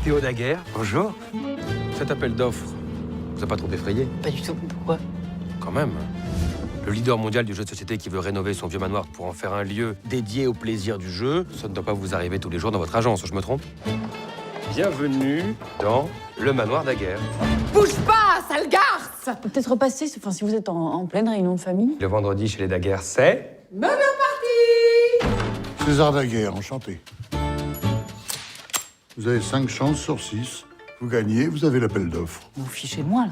Théo Daguerre, bonjour. Cet appel d'offres, vous a pas trop effrayé? Pas du tout. Pourquoi? Quand même. Le leader mondial du jeu de société qui veut rénover son vieux manoir pour en faire un lieu dédié au plaisir du jeu, ça ne doit pas vous arriver tous les jours dans votre agence, je me trompe? Bienvenue dans le manoir Daguerre. Bouge pas, sale garce! Peut-être repasser, enfin, si vous êtes en pleine réunion de famille. Le vendredi chez les Daguerre, c'est... Meuble parti! César Daguerre, enchanté. Vous avez 5 chances sur 6. Vous gagnez, vous avez l'appel d'offres. Vous fichez de moi, là.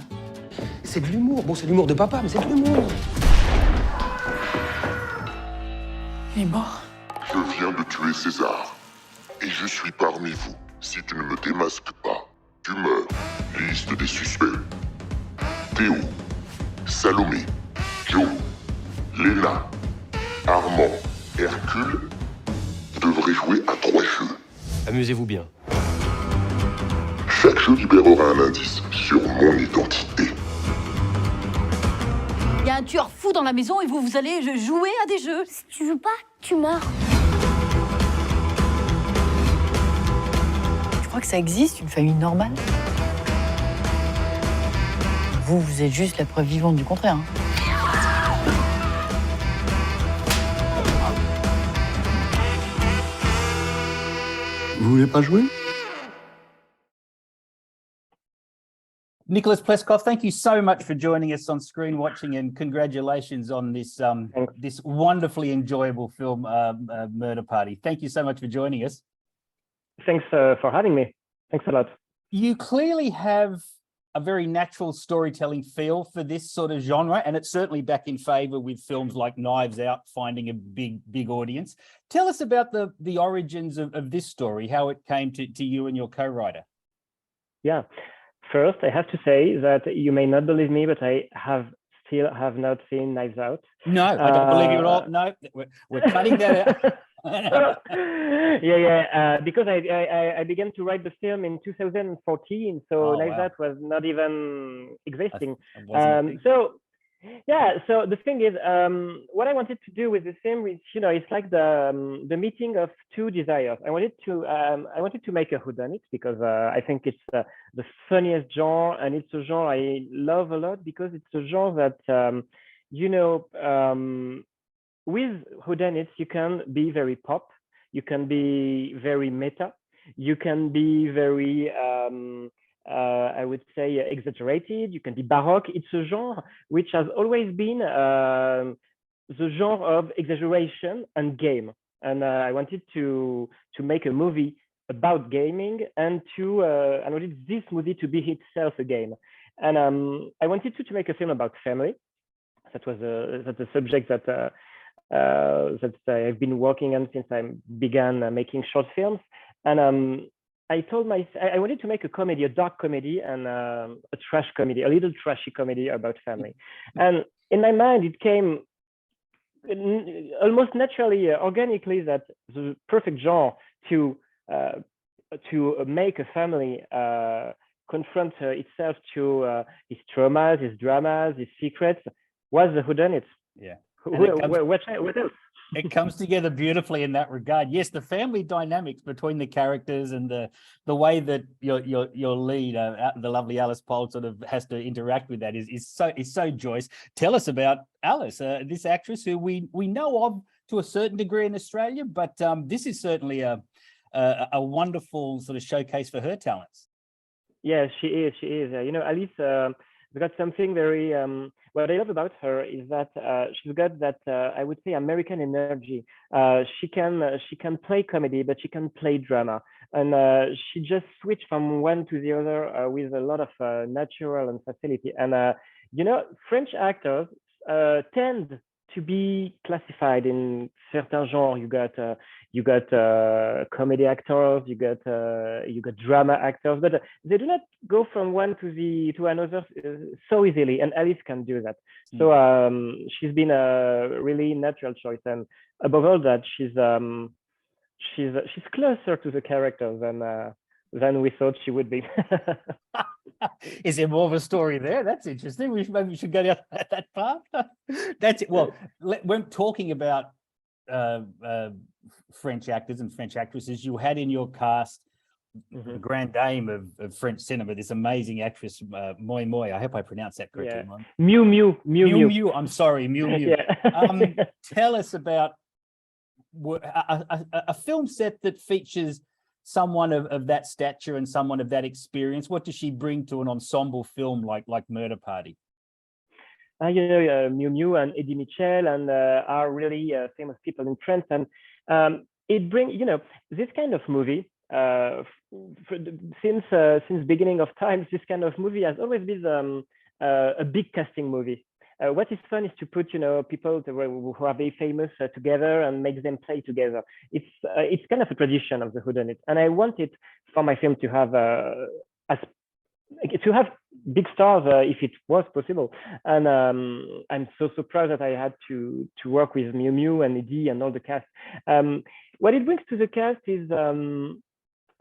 C'est de l'humour. Bon, c'est de l'humour de papa, mais c'est de l'humour. Il est mort. Je viens de tuer César. Et je suis parmi vous. Si tu ne me démasques pas, tu meurs. Liste des suspects. Théo, Salomé, Joe, Léna, Armand, Hercule devraient jouer à 3 jeux. Amusez-vous bien. Chaque jeu libérera un indice sur mon identité. Il y a un tueur fou dans la maison et vous allez jouer à des jeux. Si tu joues pas, tu meurs. Tu crois que ça existe, une famille normale? Vous êtes juste la preuve vivante du contraire. Hein. Vous voulez pas jouer? NICHOLAS Pleskov, thank you so much for joining us on Screen Watching, and congratulations on this this wonderfully enjoyable film, Murder Party. Thank you so much for joining us. Thanks for having me. Thanks a lot. You clearly have a very natural storytelling feel for this sort of genre, and it's certainly back in favor with films like Knives Out finding a big audience. Tell us about the origins of this story, how it came to you and your co-writer. Yeah. First, I have to say that you may not believe me, but I still have not seen Knives Out. No, I don't believe you at all. No, we're cutting that out. Because I began to write the film in 2014, so Knives Out was not even existing. So the thing is, what I wanted to do with the film is, it's like the meeting of two desires. I wanted to make a whodunit because I think it's the funniest genre, and it's a genre I love a lot because it's a genre that with whodunits you can be very pop, you can be very meta, you can be very I would say exaggerated, you can be baroque. It's a genre which has always been the genre of exaggeration and game, and I wanted to make a movie about gaming, and I wanted this movie to be itself a game, and I wanted to make a film about family. That was that's a subject that I've been working on since I began making short films, and I told myself I wanted to make a comedy, a dark comedy, and a trash comedy, a little trashy comedy about family. And in my mind, it came almost naturally, organically, that the perfect genre to make a family confront itself to his traumas, his dramas, his secrets was the whodunit. Yeah. What else? It comes together beautifully in that regard. Yes, the family dynamics between the characters and the way that your lead, the lovely Alice Pole, sort of has to interact with that is so joyous. Tell us about Alice, this actress who we know of to a certain degree in Australia, but this is certainly a wonderful sort of showcase for her talents. Yeah, she is. Alice got something very. What I love about her is that she's got that I would say American energy. She can play comedy, but she can play drama, and she just switched from one to the other with a lot of natural and facility. And French actors tend to be classified in certain genres. You got comedy actors, you got drama actors, but they do not go from one to another so easily. And Alice can do that. So she's been a really natural choice, and above all that, she's closer to the character than we thought she would be. Is there more of a story there? That's interesting. Maybe we should go down that path. That's it. Well, when talking about French actors and French actresses, you had in your cast the grand dame of French cinema, this amazing actress, Miou-Miou. I hope I pronounced that correctly. Yeah. Miou-Miou. Miou-Miou. I'm sorry, Miou-Miou. Yeah. Tell us about a film set that features someone of that stature and someone of that experience. What does she bring to an ensemble film like Murder Party? Miou-Miou and Eddy Mitchell and are really famous people in France, and it brings this kind of movie. Since beginning of times, this kind of movie has always been a big casting movie. What is fun is to put people who are very famous together and make them play together. It's kind of a tradition of the whodunit, and I wanted for my film to have big stars if it was possible. And I'm so proud that I had to work with Miou-Miou and Eddy and all the cast. What it brings to the cast is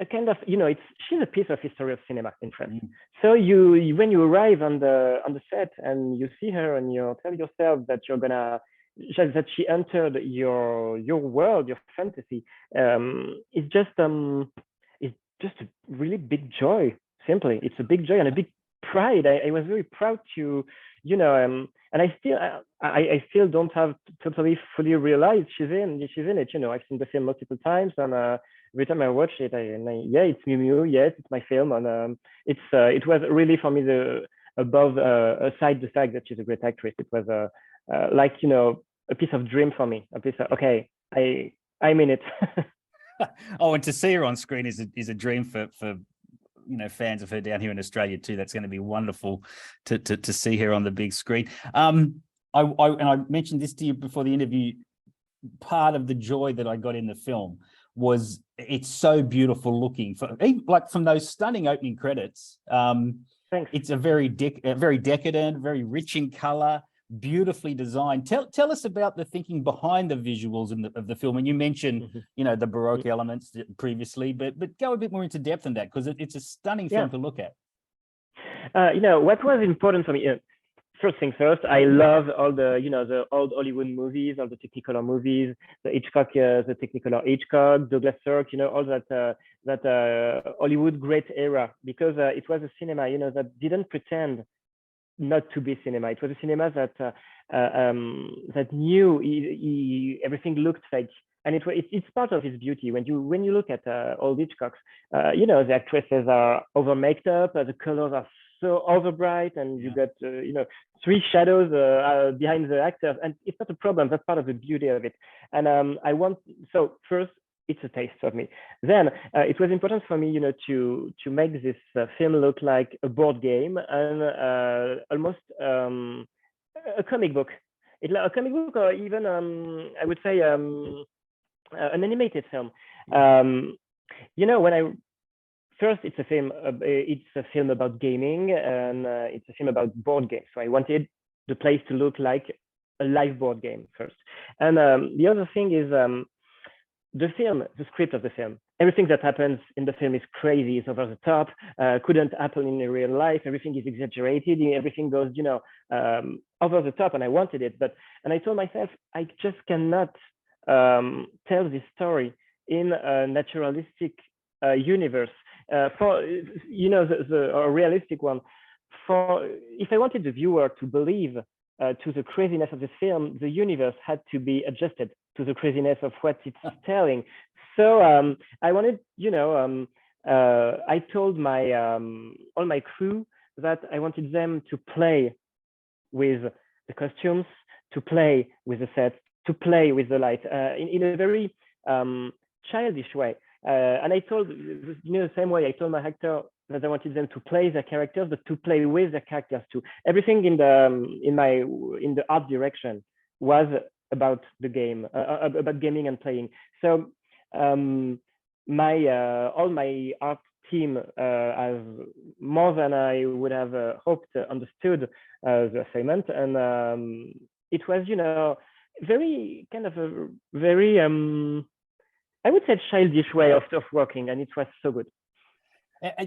a kind of, she's a piece of history of cinema in France. So when you arrive on the set and you see her and you tell yourself that that she entered your world, your fantasy, it's just a really big joy. Simply, it's a big joy and a big pride. I was very proud to, and I still don't have totally fully realized she's in it. I've seen the film multiple times, and every time I watch it, it's Miou-Miou, yes, it's my film, and it was really for me aside the fact that she's a great actress, it was a piece of dream for me, a piece of, okay, I'm in it. Oh, and to see her on screen is a dream for fans of her down here in Australia too. That's going to be wonderful to see her on the big screen. I mentioned this to you before the interview. Part of the joy that I got in the film was it's so beautiful looking. Like from those stunning opening credits. Thanks. It's a very decadent, very rich in color, beautifully designed. Tell us about the thinking behind the visuals of the film. And you mentioned, the baroque elements previously, but go a bit more into depth in that, because it's a stunning film to look at. What was important for me. First thing first, I love all the old Hollywood movies, all the Technicolor movies, the Technicolor Hitchcock, Douglas Sirk, all that Hollywood great era, because it was a cinema, that didn't pretend not to be cinema. It was a cinema that knew everything looked fake, and it's part of its beauty. When you look at old Hitchcocks, the actresses are over maked up, the colors are so overbright, and you got three shadows behind the actors, and it's not a problem. That's part of the beauty of it. And first, it's a taste of me. Then it was important for me, to make this film look like a board game and almost a comic book. A comic book, or even I would say an animated film. First, it's a film about gaming, and it's a film about board games. So I wanted the place to look like a live board game first. And the other thing is the script of the film. Everything that happens in the film is crazy, it's over the top, couldn't happen in real life. Everything is exaggerated, everything goes, over the top, and I wanted it. And I told myself, I just cannot tell this story in a naturalistic universe. For a realistic one. If I wanted the viewer to believe to the craziness of the film, the universe had to be adjusted to the craziness of what it's telling. So I wanted, I told all my crew that I wanted them to play with the costumes, to play with the set, to play with the light in a very childish way. And I told, the same way I told my actor that I wanted them to play their characters, but to play with their characters too. Everything in the art direction was about the game, about gaming and playing. So all my art team has more than I would have hoped understood the assignment, and it was very kind of a very I would say childish way of working, and it was so good.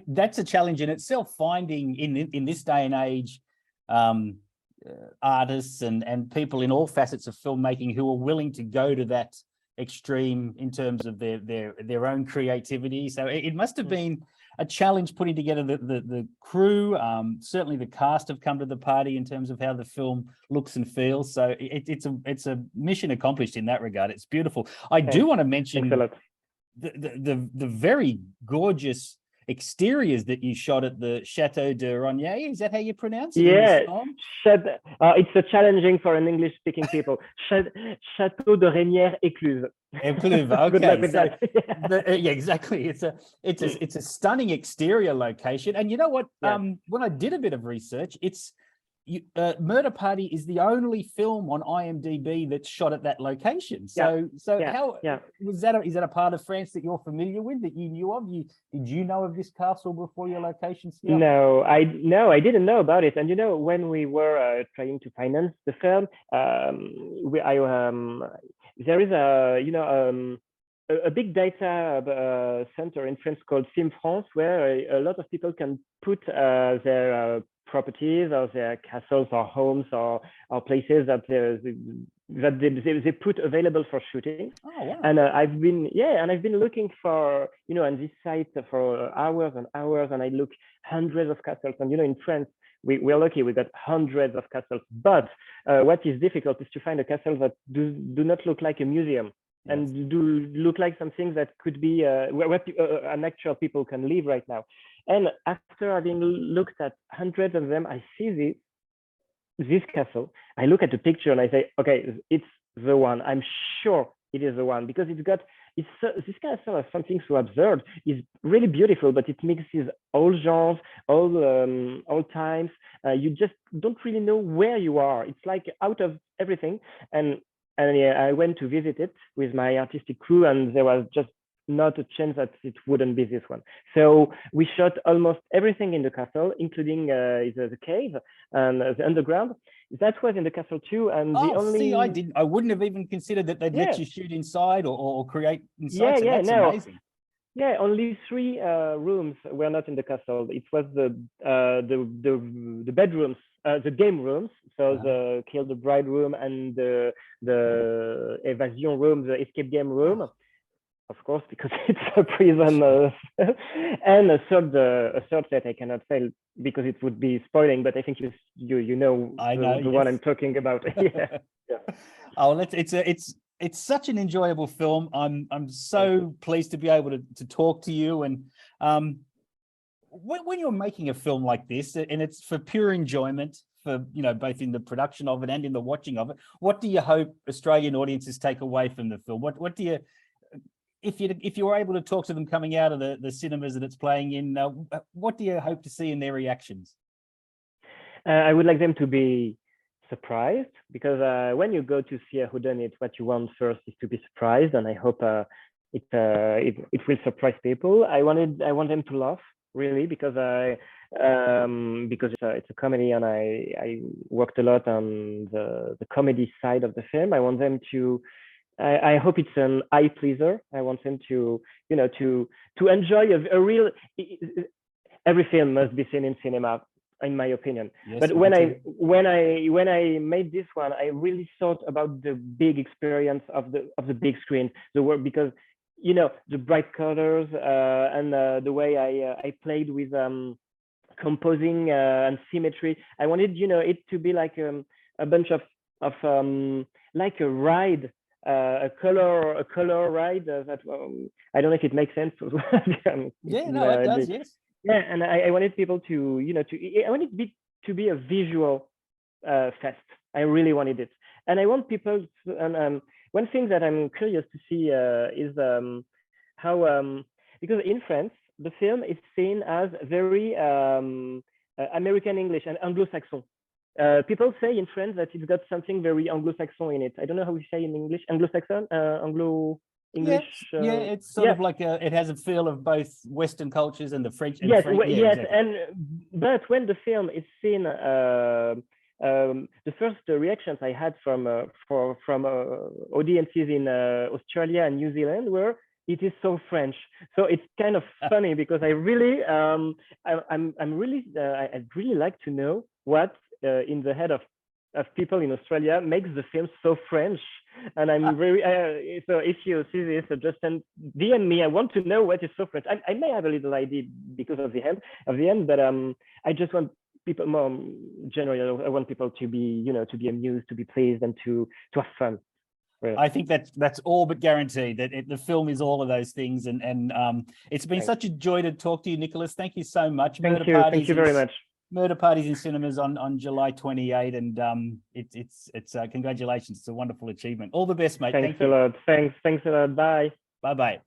That's a challenge in itself, finding in this day and age artists and people in all facets of filmmaking who are willing to go to that extreme in terms of their own creativity. So it must have been a challenge putting together the crew. Certainly the cast have come to the party in terms of how the film looks and feels. So it's a mission accomplished in that regard. It's beautiful. I do want to mention the very gorgeous exteriors that you shot at the Chateau de Rognier. Is that how you pronounce it? Yeah, it's a challenging for an English-speaking people. Chateau de Rognier Écluse. Écluse, okay. Good luck with that. Yeah, exactly. It's a stunning exterior location. And you know what? Yeah. When I did a bit of research, Murder Party is the only film on IMDb that's shot at that location. So how was that? Is that a part of France that you're familiar with, that you knew of? Did you know of this castle before your location? No, I didn't know about it. And you know, when we were trying to finance the film, there is a big data center in France called Film France, where a lot of people can put their properties or their castles or homes or places that they put available for shooting. Oh, wow. And I've been looking for, on this site for hours and hours, and I look hundreds of castles. And in France, we're lucky, we got hundreds of castles. But what is difficult is to find a castle that do not look like a museum. Yes. And do look like something that could be where an actual people can live right now. And after having looked at hundreds of them, I see this castle. I look at the picture and I say, okay, it's the one. I'm sure it is the one, because this castle has something so absurd. It's really beautiful, but it mixes all genres, all times. You just don't really know where you are. It's like out of everything. And I went to visit it with my artistic crew, and there was just not a chance that it wouldn't be this one. So we shot almost everything in the castle, including the cave and the underground. That was in the castle too. And I wouldn't have even considered that they'd let you shoot inside or create inside. That's amazing. Yeah, only 3 rooms were not in the castle. It was the bedrooms, the game rooms. So the Kill the Bride room and the evasion room, the escape game room. Of course, because it's a prison, and a third set I cannot say because it would be spoiling. But I think you know the one I'm talking about. Yeah. Oh, it's such an enjoyable film. I'm so pleased to be able to talk to you. And when you're making a film like this, and it's for pure enjoyment, for both in the production of it and in the watching of it, what do you hope Australian audiences take away from the film? What do you, if you were able to talk to them coming out of the cinemas that it's playing in, what do you hope to see in their reactions? I would like them to be surprised, because when you go to see a whodunit, what you want first is to be surprised, and I hope it will surprise people. I want them to laugh, really, because it's a comedy, and I worked a lot on the comedy side of the film. I want them to. I hope it's an eye pleaser. I want them to enjoy a real. Every film must be seen in cinema, in my opinion. Yes, but when I made this one, I really thought about the big experience of the big screen, the work, because the bright colors and the way I played with composing and symmetry. I wanted it to be like a bunch of like a ride. A color ride that I don't know if it makes sense. Yeah, no, it does. Yes. Yeah, and I wanted people to I wanted it to be a visual fest. I really wanted it, and I want people to, and one thing that I'm curious to see is how because in France the film is seen as very American English and Anglo-Saxon. People say in France that it's got something very Anglo-Saxon in it. I don't know how we say in English, Anglo-Saxon, Anglo-English. It's sort of like it has a feel of both Western cultures and the French. And yes, exactly. But when the film is seen, the first reactions I had from audiences in Australia and New Zealand were it is so French. So it's kind of funny because I really, I'd really like to know what in the head of people in Australia makes the film so French. And I'm very, so if you see this, just DM me. I want to know what is so French. I may have a little idea because of the end, but I just want people more generally, I want people to be, to be amused, to be pleased, and to have fun. Really. I think that's all but guaranteed that the film is all of those things. And it's been such a joy to talk to you, Nicholas. Thank you so much. Thank you very much. Murder Parties in cinemas on July 28, and it's congratulations. It's a wonderful achievement. All the best, mate. Thanks a lot. Thanks a lot. Bye. Bye.